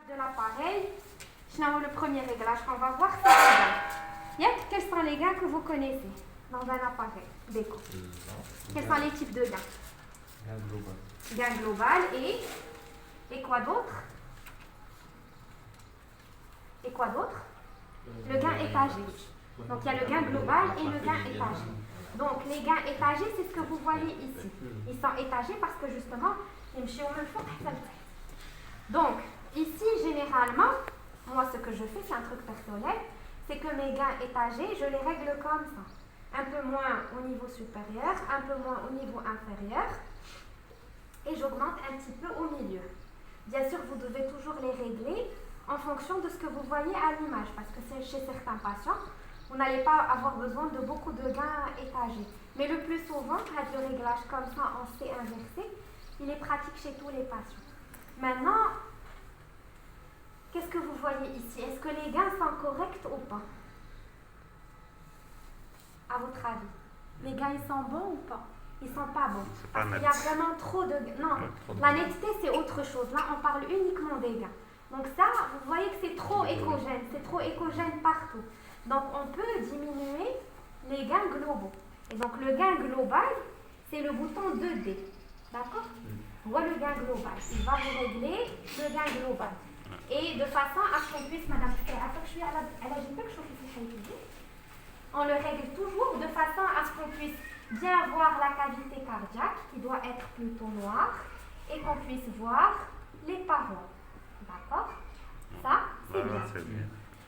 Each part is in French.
De l'appareil, le premier réglage qu'on va voir, c'est les gains. Quels sont les gains que vous connaissez dans un appareil déco? Quels sont les types de gains? Gain global. Gain global et quoi d'autre? Et quoi d'autre? Le gain étagé. Donc il y a le gain global et le gain étagé. Donc les gains étagés, c'est ce que vous voyez ici. Ils sont étagés parce que justement, donc ici, généralement, moi ce que je fais, c'est un truc personnel, c'est que mes gains étagés, je les règle comme ça. Un peu moins au niveau supérieur, un peu moins au niveau inférieur, et j'augmente un petit peu au milieu. Bien sûr, vous devez toujours les régler en fonction de ce que vous voyez à l'image, parce que c'est chez certains patients, vous n'allez pas avoir besoin de beaucoup de gains étagés. Mais le plus souvent, avec le réglage comme ça en C inversé, il est pratique chez tous les patients. Maintenant, qu'est-ce que vous voyez ici? Est-ce que les gains sont corrects ou pas? À votre avis, les gains, ils sont bons ou pas? Ils sont pas bons. Parce qu'il y a vraiment trop de gains. Non, la netteté, c'est autre chose. Là, on parle uniquement des gains. Donc ça, vous voyez que c'est trop écogène. C'est trop écogène partout. Donc, on peut diminuer les gains globaux. Et donc, le gain global, c'est le bouton 2D. D'accord? Voilà le gain global. Il va vous régler le gain global. Et de façon à ce qu'on puisse, madame, on le règle toujours de façon à ce qu'on puisse bien voir la cavité cardiaque, qui doit être plutôt noire, et qu'on puisse voir les parois. D'accord? Ça, c'est bien.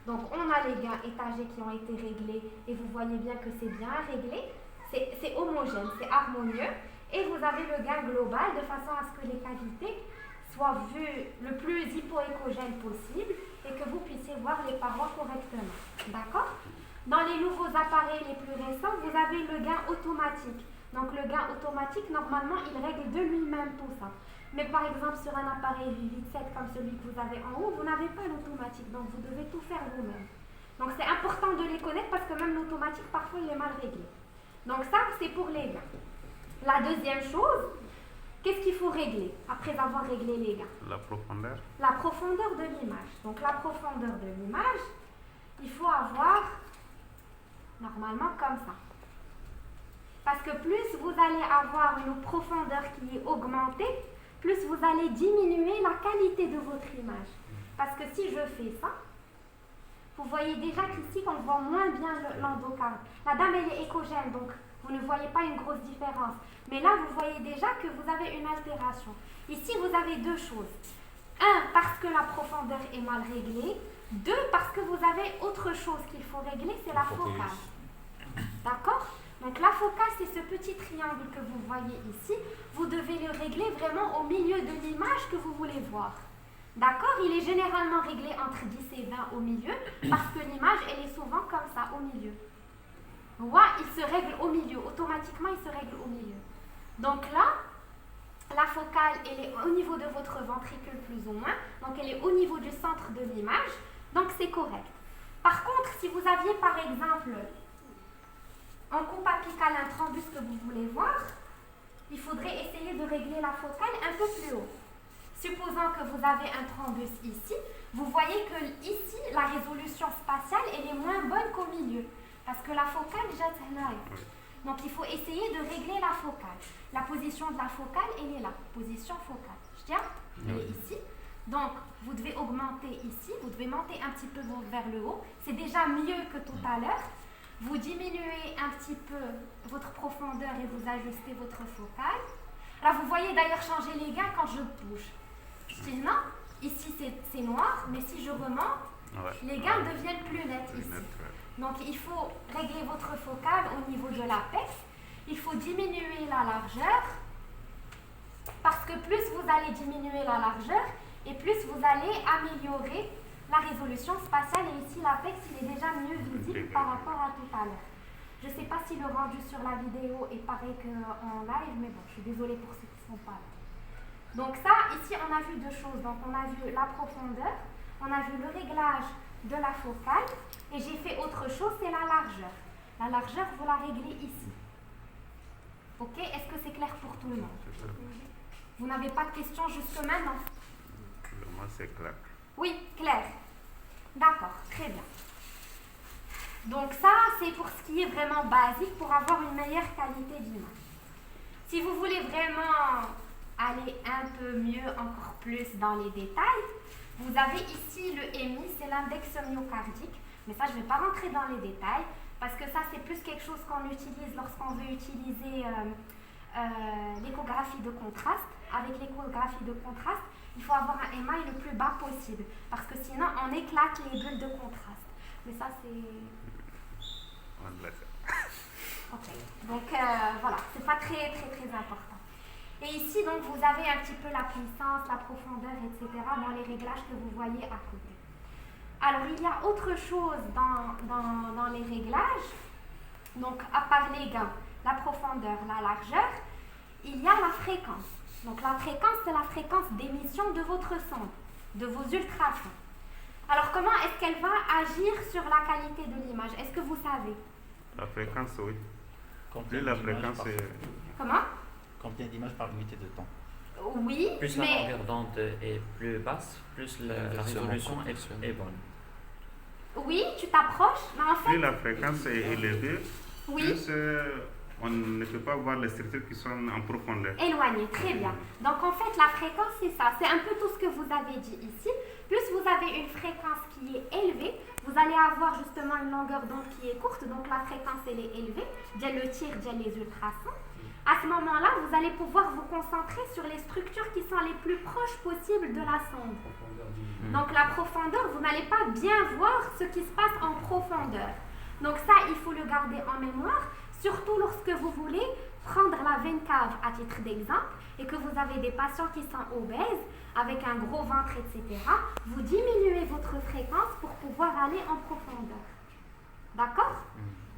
Donc, on a les gains étagés qui ont été réglés, et vous voyez bien que c'est bien réglé. C'est homogène, c'est harmonieux. Et vous avez le gain global de façon à ce que les cavités soient vues le plus hypoécogène possible et que vous puissiez voir les parois correctement. D'accord? Dans les nouveaux appareils les plus récents, vous avez le gain automatique. Donc le gain automatique, normalement, il règle de lui-même tout ça. Mais par exemple, sur un appareil Vivid 7 comme celui que vous avez en haut, vous n'avez pas l'automatique, donc vous devez tout faire vous-même. Donc c'est important de les connaître parce que même l'automatique, parfois, il est mal réglé. Donc ça, c'est pour les gains. La deuxième chose, qu'est-ce qu'il faut régler après avoir réglé les gains? La profondeur. La profondeur de l'image. Donc la profondeur de l'image, il faut avoir normalement comme ça. Parce que plus vous allez avoir une profondeur qui est augmentée, plus vous allez diminuer la qualité de votre image. Parce que si je fais ça, vous voyez déjà qu'ici, on voit moins bien l'endocarde. La dame, elle est écogène, donc vous ne voyez pas une grosse différence. Mais là, vous voyez déjà que vous avez une altération. Ici, vous avez deux choses. Un, parce que la profondeur est mal réglée. Deux, parce que vous avez autre chose qu'il faut régler, c'est la focale. D'accord? Donc la focale, c'est ce petit triangle que vous voyez ici. Vous devez le régler vraiment au milieu de l'image que vous voulez voir. D'accord? Il est généralement réglé entre 10 et 20 au milieu, parce que l'image, elle est souvent comme ça, au milieu. Il se règle au milieu. Automatiquement, il se règle au milieu. Donc là, la focale, elle est au niveau de votre ventricule plus ou moins. Donc elle est au niveau du centre de l'image. Donc c'est correct. Par contre, si vous aviez par exemple en coupe apicale un thrombus que vous voulez voir, il faudrait essayer de régler la focale un peu plus haut. Supposons que vous avez un thrombus ici, vous voyez que ici, la résolution spatiale, elle est moins bonne qu'au milieu. Parce que la focale, donc il faut essayer de régler la focale. La position de la focale, elle est là. Position focale. Elle est ici. Donc, vous devez augmenter ici. Vous devez monter un petit peu vers le haut. C'est déjà mieux que tout à l'heure. Vous diminuez un petit peu votre profondeur et vous ajustez votre focale. Là, vous voyez d'ailleurs changer les gains quand je bouge. Sinon, ici c'est noir, mais si je remonte, les gains deviennent plus nets ici. Donc, il faut régler votre focale au niveau de l'apex. Il faut diminuer la largeur. Parce que plus vous allez diminuer la largeur, et plus vous allez améliorer la résolution spatiale. Et ici, l'apex, il est déjà mieux visible par rapport à tout à l'heure. Je ne sais pas si le rendu sur la vidéo est pareil qu'en live, mais bon, je suis désolée pour ceux qui ne sont pas là. Donc ça, ici, on a vu deux choses. Donc, on a vu la profondeur, on a vu le réglage de la focale, et j'ai fait autre chose, c'est la largeur. La largeur, vous la réglez ici. Ok? Est-ce que c'est clair pour tout le monde? Vous n'avez pas de questions jusque maintenant? Moi, c'est clair. Oui, clair. D'accord, très bien. Donc ça, c'est pour ce qui est vraiment basique pour avoir une meilleure qualité d'image. Si vous voulez vraiment aller un peu mieux, encore plus dans les détails, vous avez ici le MI, c'est l'index myocardique. Mais ça, je ne vais pas rentrer dans les détails parce que ça, c'est plus quelque chose qu'on utilise lorsqu'on veut utiliser l'échographie de contraste. Avec l'échographie de contraste, il faut avoir un MI le plus bas possible parce que sinon, on éclate les bulles de contraste. Mais ça, c'est... Ok, donc voilà, c'est pas très important. Et ici, donc, vous avez un petit peu la puissance, la profondeur, etc. dans les réglages que vous voyez à côté. Alors, il y a autre chose dans les réglages. Donc, à part les gains, la profondeur, la largeur, il y a la fréquence. Donc, la fréquence, c'est la fréquence d'émission de votre sonde, de vos ultrasons. Alors, comment est-ce qu'elle va agir sur la qualité de l'image? Est-ce que vous savez? La fréquence, oui. Combien Plus la d'images fréquence par- est... Comment? Combien d'images par unité de temps? Oui, Plus la longueur d'onde est plus basse, plus la résolution est bonne. Oui, tu t'approches, mais en fait... Plus la fréquence est élevée, Oui. plus on ne peut pas voir les structures qui sont en profondeur. Éloigné, très bien. Donc en fait, la fréquence, c'est ça. C'est un peu tout ce que vous avez dit ici. Plus vous avez une fréquence qui est élevée, vous allez avoir justement une longueur d'onde qui est courte, donc la fréquence, elle est élevée. J'ai le tir, j'ai les ultrasons. À ce moment-là, vous allez pouvoir vous concentrer sur les structures qui sont les plus proches possibles de la sonde. Donc la profondeur, vous n'allez pas bien voir ce qui se passe en profondeur. Donc ça, il faut le garder en mémoire, surtout lorsque vous voulez prendre la veine cave à titre d'exemple et que vous avez des patients qui sont obèses, avec un gros ventre, etc. Vous diminuez votre fréquence pour pouvoir aller en profondeur. D'accord?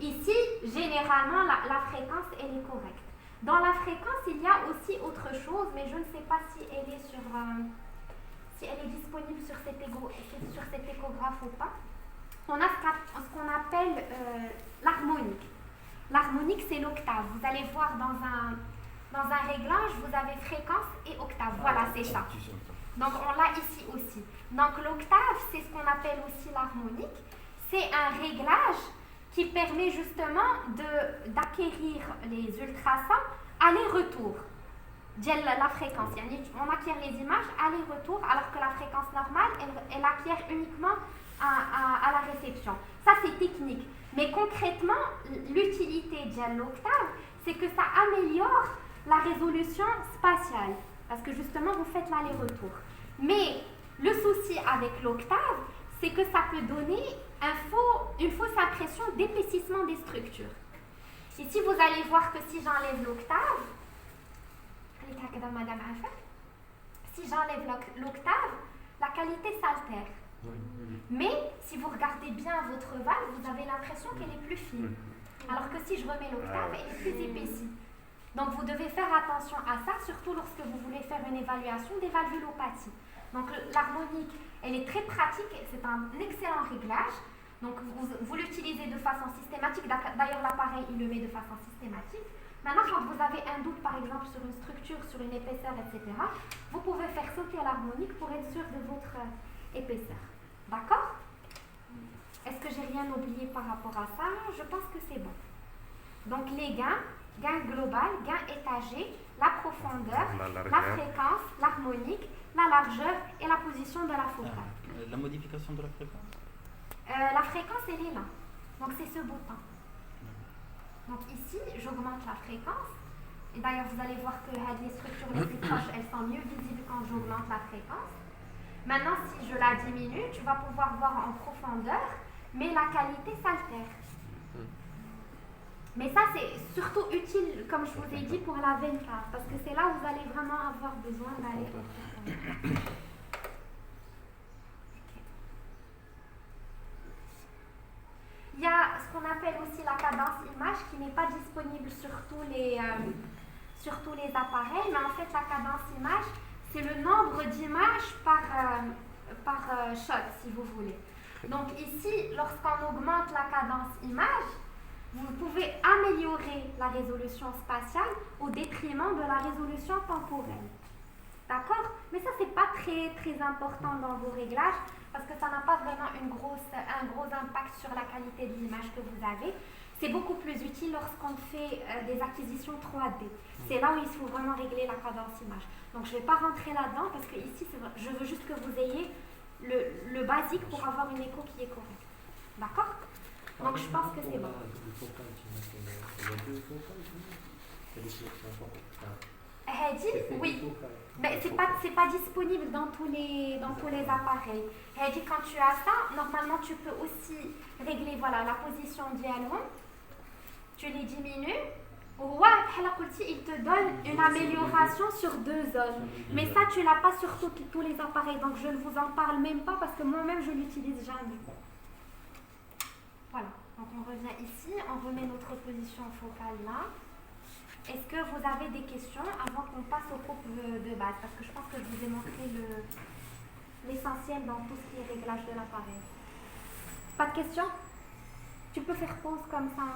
Ici, généralement, la fréquence, elle est correcte. Dans la fréquence, il y a aussi autre chose, mais je ne sais pas si elle est si elle est disponible sur cet échographe ou pas. On a ce qu'on appelle l'harmonique. L'harmonique, c'est l'octave. Vous allez voir dans un réglage, vous avez fréquence et octave. Voilà, c'est ça. Donc, on l'a ici aussi. Donc, l'octave, c'est ce qu'on appelle aussi l'harmonique. C'est un réglage qui permet justement d'acquérir les ultrasons aller-retour. La fréquence. On acquiert les images aller-retour, alors que la fréquence normale, elle acquiert uniquement à la réception. Ça, c'est technique. Mais concrètement, l'utilité de l'octave, c'est que ça améliore la résolution spatiale. Parce que justement, vous faites l'aller-retour. Mais le souci avec l'octave, c'est que ça peut donner une fausse impression d'épaississement des structures. Ici, vous allez voir que si j'enlève l'octave, si j'enlève l'octave, la qualité s'altère. Mais si vous regardez bien votre valve, vous avez l'impression qu'elle est plus fine. Alors que si je remets l'octave, elle est plus épaissie. Donc vous devez faire attention à ça, surtout lorsque vous voulez faire une évaluation des valvulopathies. Donc l'harmonique, elle est très pratique, c'est un excellent réglage. Donc vous l'utilisez de façon systématique. D'ailleurs, l'appareil, il le met de façon systématique. Maintenant, quand vous avez un doute, par exemple, sur une structure, sur une épaisseur, etc., vous pouvez faire sauter l'harmonique pour être sûr de votre épaisseur. D'accord? Est-ce que j'ai rien oublié par rapport à ça? Je pense que c'est bon. Donc les gains global, gain étagé, la profondeur, la fréquence, l'harmonique, la largeur et la position de la focale. La modification de la fréquence? La fréquence, elle est là. Donc c'est ce bouton. Donc ici, j'augmente la fréquence. Et d'ailleurs, vous allez voir que les structures les plus proches, elles sont mieux visibles quand j'augmente la fréquence. Maintenant, si je la diminue, tu vas pouvoir voir en profondeur, mais la qualité s'altère. Mais ça, c'est surtout utile, comme je vous ai dit, pour la veine cave, parce que c'est là où vous allez vraiment avoir besoin d'aller en profondeur. Il y a ce qu'on appelle aussi la cadence image qui n'est pas disponible sur tous les appareils, mais en fait la cadence image, c'est le nombre d'images par shot, si vous voulez. Donc ici, lorsqu'on augmente la cadence image, vous pouvez améliorer la résolution spatiale au détriment de la résolution temporelle. D'accord? Mais ça, c'est pas très important dans vos réglages parce que ça n'a pas vraiment un gros impact sur la qualité de l'image que vous avez. C'est beaucoup plus utile lorsqu'on fait des acquisitions 3D. C'est là où il faut vraiment régler la cadence image. Donc je ne vais pas rentrer là-dedans parce que ici, je veux juste que vous ayez le basique pour avoir une écho qui est correcte. D'accord? Donc je pense que c'est bon. Oui, mais c'est pas disponible dans tous les appareils. Quand tu as ça, normalement tu peux aussi régler voilà, la position dialogue. Tu les diminues. Il te donne une amélioration sur 2 zones. Mais ça, tu l'as pas sur tous les appareils. Donc je ne vous en parle même pas parce que moi-même je l'utilise jamais. Voilà. Donc on revient ici, on remet notre position focale là. Est-ce que vous avez des questions avant qu'on passe au cours de base? Parce que je pense que je vous ai montré l'essentiel dans tout ce qui est réglage de l'appareil. Pas de questions? Tu peux faire pause comme ça.